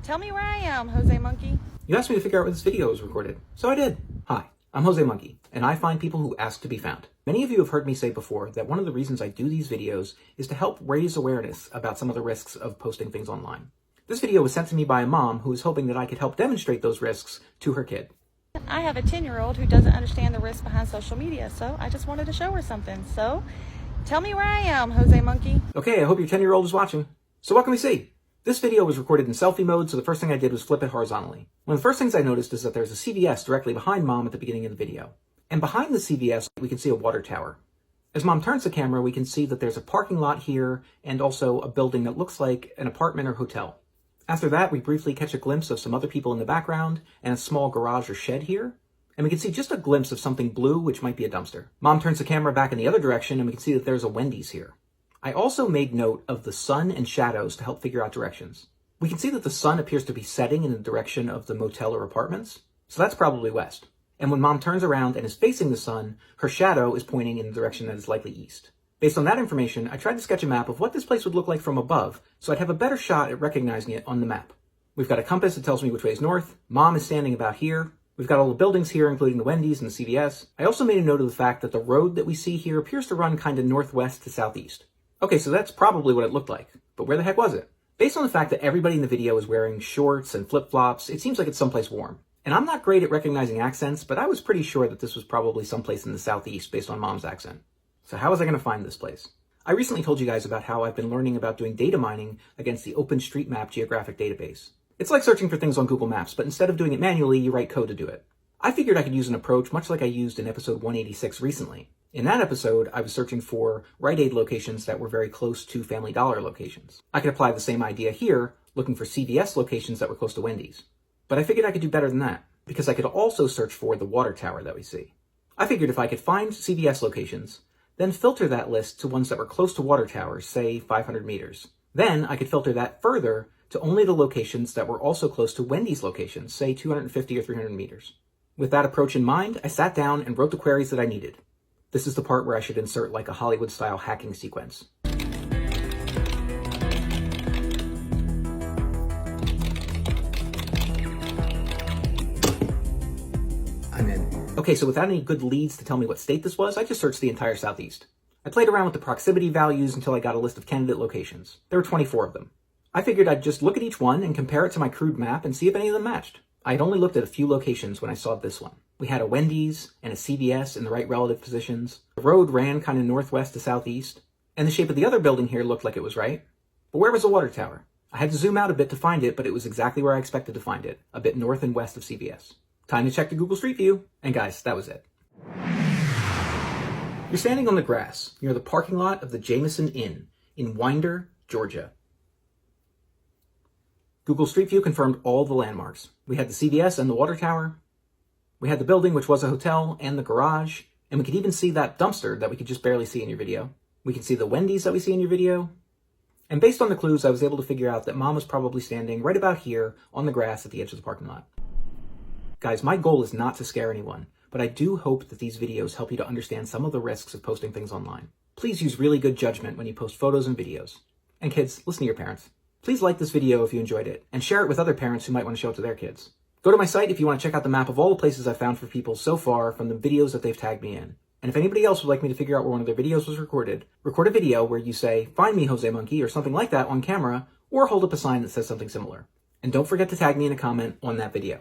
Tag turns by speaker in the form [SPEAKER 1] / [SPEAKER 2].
[SPEAKER 1] Tell me where I am, Jose Monkey.
[SPEAKER 2] You asked me to figure out where this video was recorded, so I did. Hi, I'm Jose Monkey, and I find people who ask to be found. Many of you have heard me say before that one of the reasons I do these videos is to help raise awareness about some of the risks of posting things online. This video was sent to me by a mom who was hoping that I could help demonstrate those risks to her kid.
[SPEAKER 1] I have a 10-year-old who doesn't understand the risks behind social media, so I just wanted to show her something. So, tell me where I am, Jose Monkey.
[SPEAKER 2] Okay, I hope your 10-year-old is watching. So what can we see? This video was recorded in selfie mode, so the first thing I did was flip it horizontally. One of the first things I noticed is that there's a CVS directly behind Mom at the beginning of the video. And behind the CVS, we can see a water tower. As Mom turns the camera, we can see that there's a parking lot here and also a building that looks like an apartment or hotel. After that, we briefly catch a glimpse of some other people in the background and a small garage or shed here. And we can see just a glimpse of something blue, which might be a dumpster. Mom turns the camera back in the other direction and we can see that there's a Wendy's here. I also made note of the sun and shadows to help figure out directions. We can see that the sun appears to be setting in the direction of the motel or apartments, so that's probably west. And when Mom turns around and is facing the sun, her shadow is pointing in the direction that is likely east. Based on that information, I tried to sketch a map of what this place would look like from above, so I'd have a better shot at recognizing it on the map. We've got a compass that tells me which way is north. Mom is standing about here. We've got all the buildings here, including the Wendy's and the CVS. I also made a note of the fact that the road that we see here appears to run kind of northwest to southeast. Okay, so that's probably what it looked like, but where the heck was it? Based on the fact that everybody in the video is wearing shorts and flip-flops, it seems like it's someplace warm. And I'm not great at recognizing accents, but I was pretty sure that this was probably someplace in the southeast based on Mom's accent. So how was I going to find this place? I recently told you guys about how I've been learning about doing data mining against the OpenStreetMap geographic database. It's like searching for things on Google Maps, but instead of doing it manually, you write code to do it. I figured I could use an approach much like I used in episode 186 recently. In that episode, I was searching for Rite Aid locations that were very close to Family Dollar locations. I could apply the same idea here, looking for CVS locations that were close to Wendy's. But I figured I could do better than that, because I could also search for the water tower that we see. I figured if I could find CVS locations, then filter that list to ones that were close to water towers, say 500 meters. Then I could filter that further to only the locations that were also close to Wendy's locations, say 250 or 300 meters. With that approach in mind, I sat down and wrote the queries that I needed. This is the part where I should insert like a Hollywood-style hacking sequence. I'm in. Okay, so without any good leads to tell me what state this was, I just searched the entire southeast. I played around with the proximity values until I got a list of candidate locations. There were 24 of them. I figured I'd just look at each one and compare it to my crude map and see if any of them matched. I had only looked at a few locations when I saw this one. We had a Wendy's and a CVS in the right relative positions. The road ran kind of northwest to southeast. And the shape of the other building here looked like it was right. But where was the water tower? I had to zoom out a bit to find it, but it was exactly where I expected to find it, a bit north and west of CVS. Time to check the Google Street View. And guys, that was it. You're standing on the grass near the parking lot of the Jameson Inn in Winder, Georgia. Google Street View confirmed all the landmarks. We had the CVS and the water tower. We had the building, which was a hotel, and the garage. And we could even see that dumpster that we could just barely see in your video. We could see the Wendy's that we see in your video. And based on the clues, I was able to figure out that Mom was probably standing right about here on the grass at the edge of the parking lot. Guys, my goal is not to scare anyone, but I do hope that these videos help you to understand some of the risks of posting things online. Please use really good judgment when you post photos and videos. And kids, listen to your parents. Please like this video if you enjoyed it, and share it with other parents who might want to show it to their kids. Go to my site if you want to check out the map of all the places I've found for people so far from the videos that they've tagged me in. And if anybody else would like me to figure out where one of their videos was recorded, record a video where you say, "Find me, Jose Monkey," or something like that on camera, or hold up a sign that says something similar. And don't forget to tag me in a comment on that video.